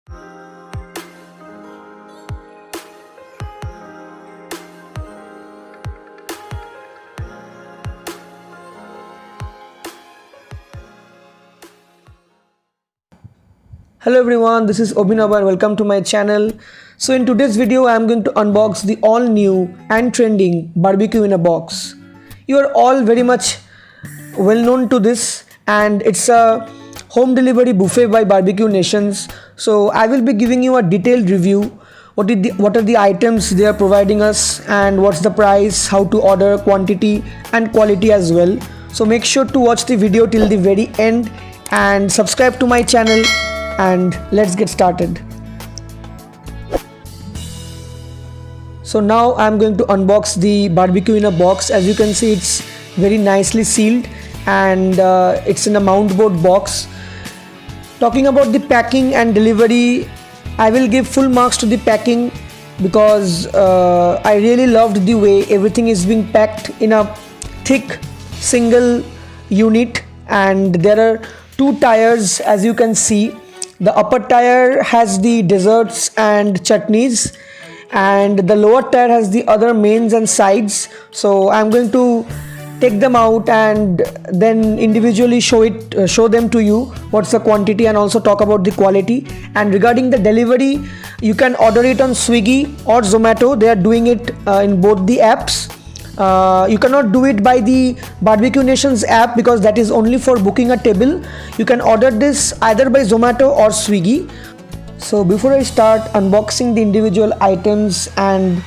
Hello everyone, this is Obhinav and welcome to my channel. So in today's video I am going to unbox the all new and trending barbecue in a box. You are all very much well known to this, and it's a home delivery buffet by Barbecue Nations. So I will be giving you a detailed review. What are the items they are providing us, and what's the price, how to order, quantity and quality as well. So make sure to watch the video till the very end and subscribe to my channel, and let's get started. So now I'm going to unbox the barbecue in a box. As you can see, it's very nicely sealed, and it's in a mount board box. Talking about the packing and delivery, I will give full marks to the packing because I really loved the way everything is being packed in a thick single unit, and there are two tires. As you can see, the upper tire has the desserts and chutneys, and the lower tire has the other mains and sides. So I'm going to take them out and then individually show them to you what's the quantity, and also talk about the quality. And regarding the delivery, you can order it on Swiggy or Zomato. They are doing it in both the apps. You cannot do it by the Barbecue Nations app because that is only for booking a table. You can order this either by Zomato or Swiggy. So before I start unboxing the individual items and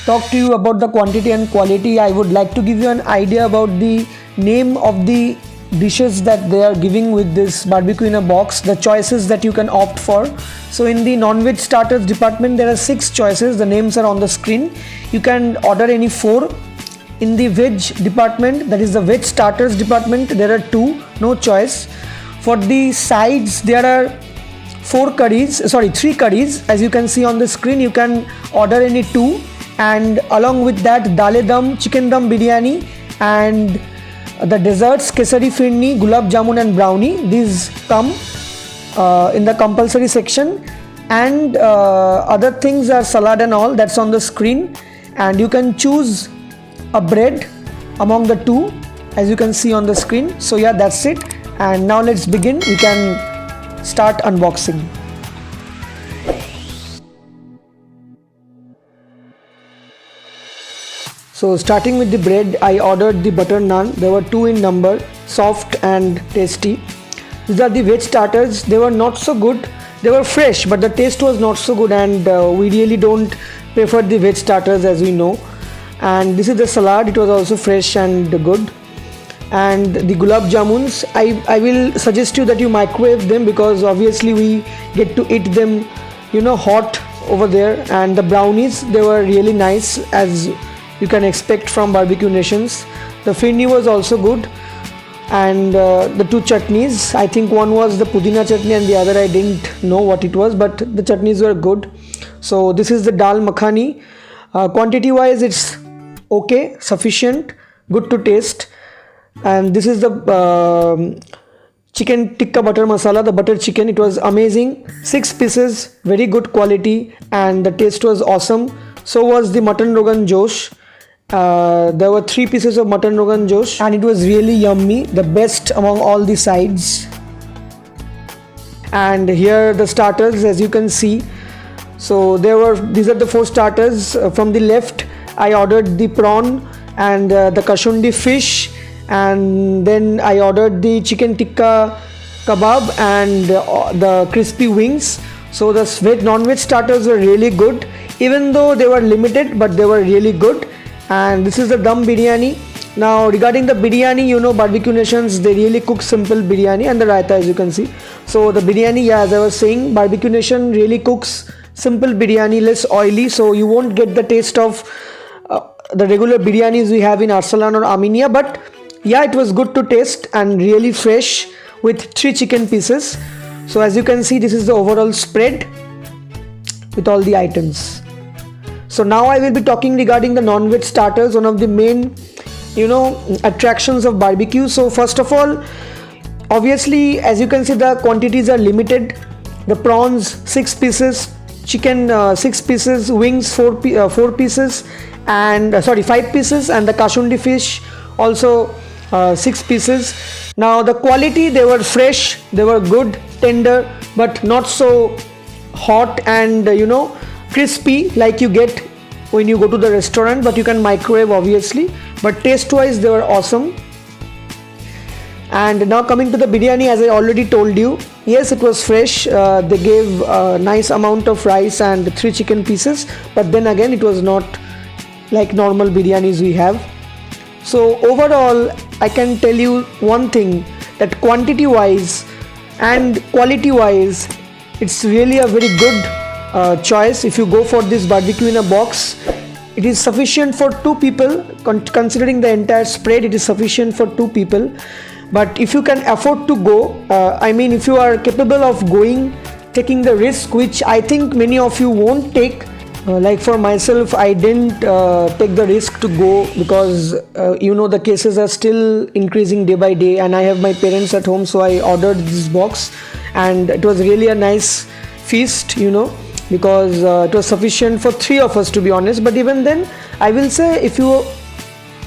talk to you about the quantity and quality, I would like to give you an idea about the name of the dishes that they are giving with this barbecue in a box, the choices that you can opt for. So in the non-veg starters department, there are 6 choices. The names are on the screen. You can order any 4. In the veg department, that is the veg starters department, there are 2, no choice. For the sides, there are 3 curries. As you can see on the screen, you can order any 2, and along with that, dale dum, chicken dum biryani, and the desserts, kesari firni, gulab jamun and brownie. These come in the compulsory section, and other things are salad and all, that's on the screen. And you can choose a bread among the 2, as you can see on the screen. So yeah, that's it, and now let's begin. We can start unboxing. So starting with the bread, I ordered the butter naan. There were 2 in number, soft and tasty. These are the veg starters. They were not so good. They were fresh, but the taste was not so good, and we really don't prefer the veg starters, as we know. And this is the salad. It was also fresh and good. And the gulab jamuns, I will suggest you that you microwave them, because obviously we get to eat them hot over there. And the brownies, they were really nice, as you can expect from Barbecue Nations. The firni was also good, and the 2 chutneys, I think one was the pudina chutney and the other I didn't know what it was, but the chutneys were good. So this is the dal makhani. Quantity wise, it's okay, sufficient, good to taste. And this is the chicken tikka butter masala, the butter chicken. It was amazing. 6 pieces, very good quality, and the taste was awesome. So was the mutton rogan josh. There were 3 pieces of mutton rogan josh, and it was really yummy, the best among all the sides. And here the starters, as you can see. So these are the 4 starters. From the left, I ordered the prawn and the kashundi fish, and then I ordered the chicken tikka kebab and the crispy wings. So the non-veg starters were really good, even though they were limited, but they were really good. And this is the dum biryani. Now regarding the biryani, Barbecue Nations, they really cook simple biryani, and the raita, as you can see. So the biryani, yeah, as I was saying, Barbecue Nation really cooks simple biryani, less oily, so you won't get the taste of the regular biryanis we have in Arsalan or Aminia. But yeah, it was good to taste and really fresh, with 3 chicken pieces. So as you can see, this is the overall spread with all the items. So now I will be talking regarding the non-veg starters, one of the main attractions of barbecue. So first of all, obviously, as you can see, the quantities are limited. the prawns 6 pieces, chicken 6 pieces, wings 4 pieces, and 5 pieces, and the kasundi fish also 6 pieces. Now the quality, they were fresh, they were good, tender, but not so hot and crispy like you get when you go to the restaurant, but you can microwave obviously. But taste wise they were awesome. And now coming to the biryani, as I already told you, yes, it was fresh. They gave a nice amount of rice and 3 chicken pieces, but then again it was not like normal biryanis we have. So overall I can tell you one thing, that quantity wise and quality wise it's really a very good choice. If you go for this barbecue in a box, it is sufficient for 2 people. Considering the entire spread, it is sufficient for 2 people. But if you can afford to go, if you are capable of going, taking the risk, which I think many of you won't take, like for myself, I didn't take the risk to go because the cases are still increasing day by day, and I have my parents at home, so I ordered this box, and it was really a nice feast, because it was sufficient for 3 of us, to be honest. But even then, I will say, if you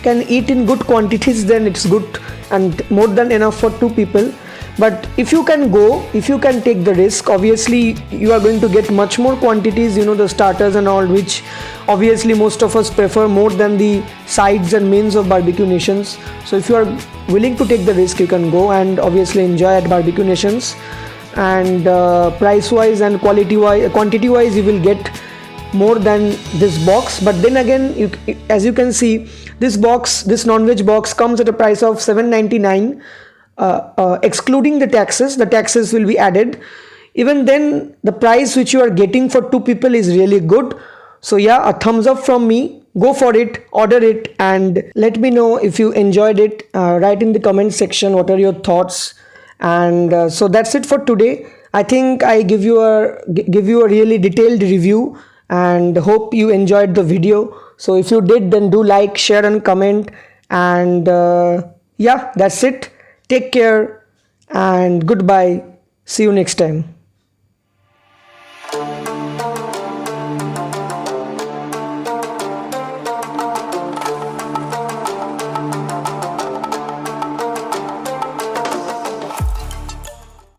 can eat in good quantities, then it's good and more than enough for 2 people. But if you can go, if you can take the risk, obviously you are going to get much more quantities, the starters and all, which obviously most of us prefer more than the sides and mains of Barbecue Nations. So if you are willing to take the risk, you can go and obviously enjoy at Barbecue Nations. And price wise and quantity wise you will get more than this box. But then again, as you can see, this non-veg box comes at a price of $7.99, excluding the taxes will be added. Even then, the price which you are getting for 2 people is really good. So yeah, a thumbs up from me. Go for it, order it, and let me know if you enjoyed it. Write in the comment section what are your thoughts. And so that's it for today. I think I give you a really detailed review, and hope you enjoyed the video. So if you did, then do like, share and comment. And yeah, that's it. Take care and goodbye. See you next time.